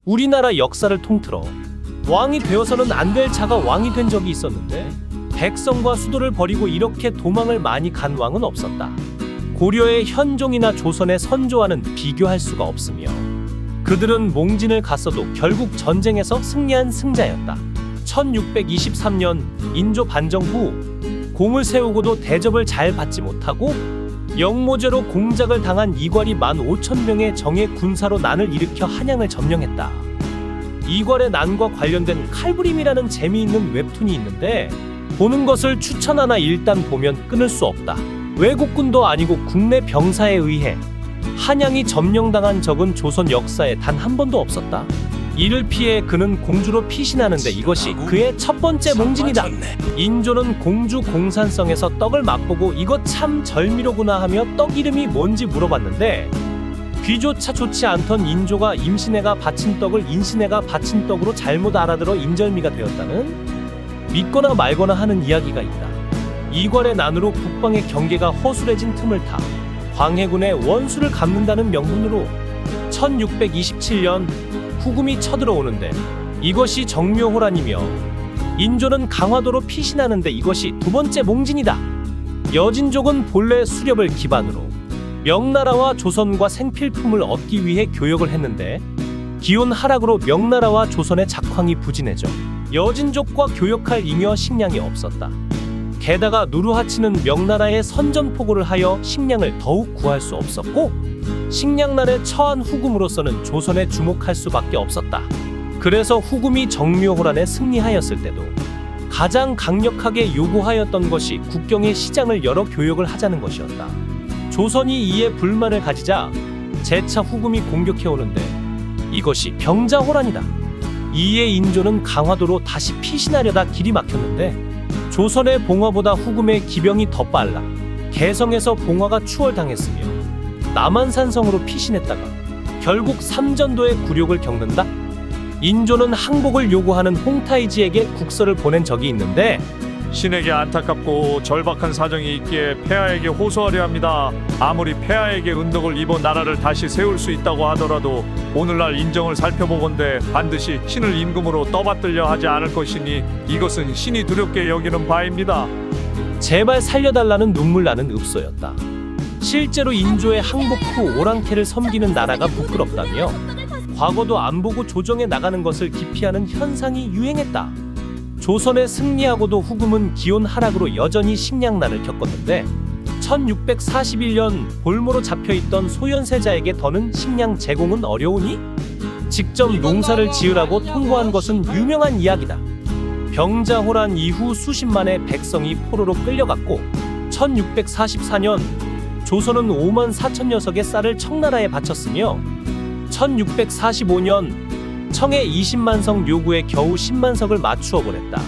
우리나라 역사를 통틀어 왕이 되어서는 안 될 자가 왕이 된 적이 있었는데 백성과 수도를 버리고 이렇게 도망을 많이 간 왕은 없었다. 고려의 현종이나 조선의 선조와는 비교할 수가 없으며 그들은 몽진을 갔어도 결국 전쟁에서 승리한 승자였다. 1623년 인조 반정 후 공을 세우고도 대접을 잘 받지 못하고 영모제로 공작을 당한 이괄이 15,000명의 정예 군사로 난을 일으켜 한양을 점령했다. 이괄의 난과 관련된 칼부림이라는 재미있는 웹툰이 있는데 보는 것을 추천하나 일단 보면 끊을 수 없다. 외국군도 아니고 국내 병사에 의해 한양이 점령당한 적은 조선 역사에 단 한 번도 없었다. 이를 피해 그는 공주로 피신하는데 이것이 그의 첫 번째 몽진이다. 인조는 공주 공산성에서 떡을 맛보고 이것 참 절미로구나 하며 떡 이름이 뭔지 물어봤는데 귀조차 좋지 않던 인조가 임신애가 바친 떡을 인신애가 바친 떡으로 잘못 알아들어 인절미가 되었다는 믿거나 말거나 하는 이야기가 있다. 이괄의 난으로 북방의 경계가 허술해진 틈을 타 광해군의 원수를 갚는다는 명분으로 1627년 후금이 쳐들어오는데 이것이 정묘호란이며 인조는 강화도로 피신하는데 이것이 두 번째 몽진이다. 여진족은 본래 수렵을 기반으로 명나라와 조선과 생필품을 얻기 위해 교역을 했는데 기온 하락으로 명나라와 조선의 작황이 부진해져 여진족과 교역할 잉여 식량이 없었다. 게다가 누르하치는 명나라의 선전포고를 하여 식량을 더욱 구할 수 없었고 식량난에 처한 후금으로서는 조선에 주목할 수밖에 없었다. 그래서 후금이 정묘호란에 승리하였을 때도 가장 강력하게 요구하였던 것이 국경의 시장을 열어 교역을 하자는 것이었다. 조선이 이에 불만을 가지자 재차 후금이 공격해오는데 이것이 병자호란이다. 이에 인조는 강화도로 다시 피신하려다 길이 막혔는데 조선의 봉화보다 후금의 기병이 더 빨라 개성에서 봉화가 추월당했으며 남한산성으로 피신했다가 결국 삼전도의 굴욕을 겪는다. 인조는 항복을 요구하는 홍타이지에게 국서를 보낸 적이 있는데 신에게 안타깝고 절박한 사정이 있기에 폐하에게 호소하려 합니다. 아무리 폐하에게 은덕을 입어 나라를 다시 세울 수 있다고 하더라도 오늘날 인정을 살펴보건대 반드시 신을 임금으로 떠받들려 하지 않을 것이니 이것은 신이 두렵게 여기는 바입니다. 제발 살려달라는 눈물 나는 읍소였다. 실제로 인조의 항복 후 오랑캐를 섬기는 나라가 부끄럽다며 과거도 안 보고 조정에 나가는 것을 기피하는 현상이 유행했다. 조선에 승리하고도 후금은 기온 하락으로 여전히 식량난을 겪었는데 1641년 볼모로 잡혀있던 소현세자에게 더는 식량 제공은 어려우니 직접 농사를 지으라고 통보한 것은 유명한 이야기다. 병자호란 이후 수십만의 백성이 포로로 끌려갔고 1644년 조선은 5만 4천 녀석의 쌀을 청나라에 바쳤으며 1645년 청해 20만 석 요구에 겨우 10만 석을 맞추어 보냈다.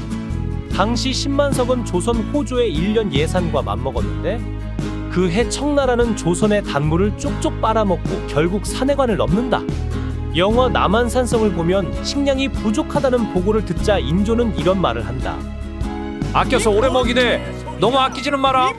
당시 10만 석은 조선 호조의 1년 예산과 맞먹었는데 그 해 청나라는 조선의 단물을 쪽쪽 빨아먹고 결국 산해관을 넘는다. 영화 남한산성을 보면 식량이 부족하다는 보고를 듣자 인조는 이런 말을 한다. 아껴서 오래 먹이되 너무 아끼지는 마라.